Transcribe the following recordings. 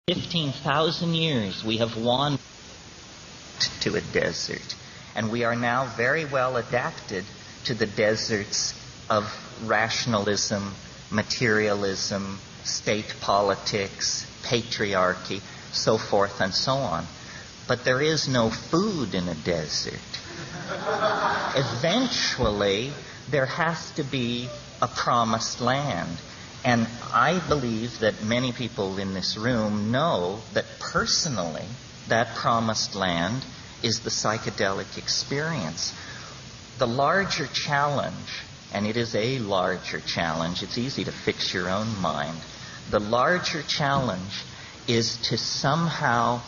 15,000 years we have wandered to a desert, and we are now very well adapted to the deserts of rationalism, materialism, state politics, patriarchy, so forth and so on. But there is no food in a desert. Eventually, there has to be a promised land. And I believe that many people in this room know that personally, that promised land is the psychedelic experience. The larger challenge, and it is a larger challenge, it's easy to fix your own mind. The larger challenge is to somehow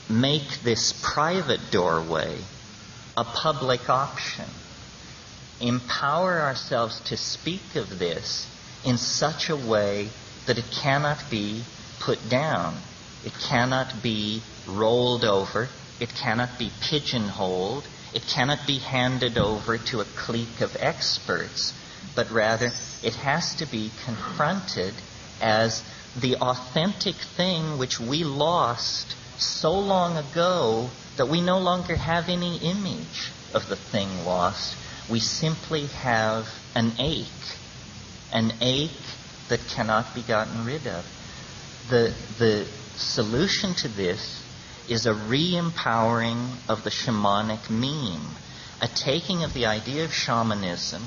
make this private doorway a public option. Empower ourselves to speak of this in such a way that it cannot be put down. It cannot be rolled over. It cannot be pigeonholed. It cannot be handed over to a clique of experts. But rather, it has to be confronted as the authentic thing which we lost so long ago that we no longer have any image of the thing lost. We simply have an ache that cannot be gotten rid of. The solution to this is a re-empowering of the shamanic meme, a taking of the idea of shamanism,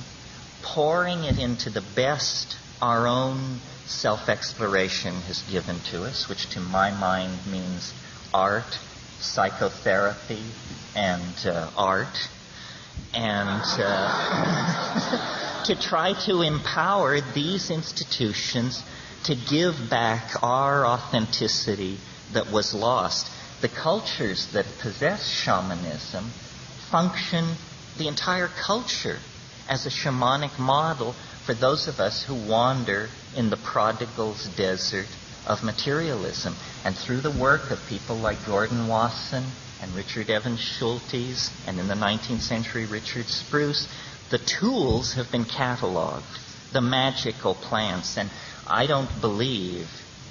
pouring it into the best our own self-exploration has given to us, which to my mind means art, psychotherapy, and art, and to try to empower these institutions to give back our authenticity that was lost. The cultures that possess shamanism function, the entire culture, as a shamanic model for those of us who wander in the prodigal's desert of materialism. And through the work of people like Gordon Wasson and Richard Evans Schultes, and in the 19th century Richard Spruce, the tools have been cataloged, the magical plants. And I don't believe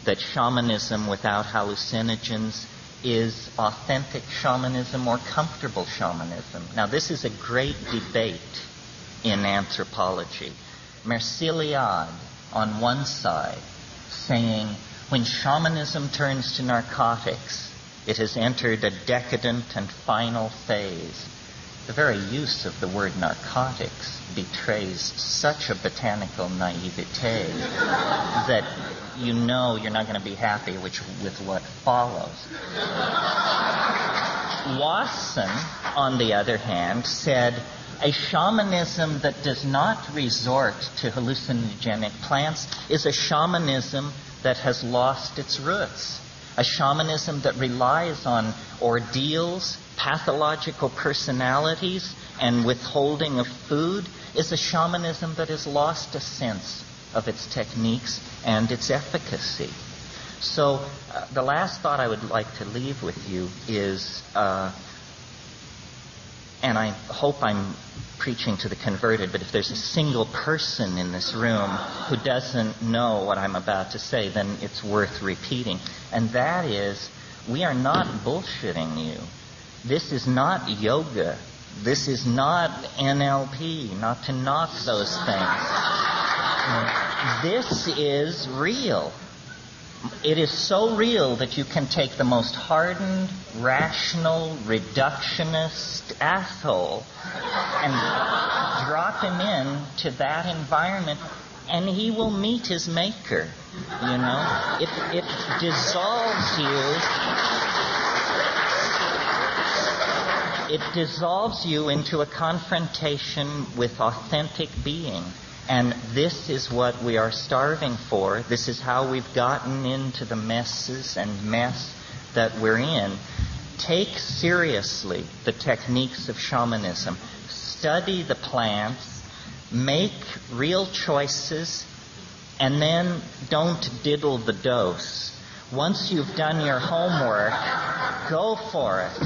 that shamanism without hallucinogens is authentic shamanism or comfortable shamanism. Now, this is a great debate in anthropology. Merciliade on one side saying, when shamanism turns to narcotics, it has entered a decadent and final phase. The very use of the word narcotics betrays such a botanical naivete that you know you're not going to be happy with what follows. Wasson, on the other hand, said a shamanism that does not resort to hallucinogenic plants is a shamanism that has lost its roots. A shamanism that relies on ordeals, pathological personalities, and withholding of food is a shamanism that has lost a sense of its techniques and its efficacy. So the last thought I would like to leave with you is, and I hope I'm preaching to the converted, but if there's a single person in this room who doesn't know what I'm about to say, then it's worth repeating. And that is, we are not bullshitting you. This is not yoga. This is not NLP, not to knock those things. This is real. It is so real that you can take the most hardened, rational, reductionist asshole and drop him into that environment, and he will meet his maker. You know, it dissolves you. It dissolves you into a confrontation with authentic being. And this is what we are starving for. This is how we've gotten into the messes and mess that we're in. Take seriously the techniques of shamanism. Study the plants. Make real choices. And then don't diddle the dose. Once you've done your homework, go for it.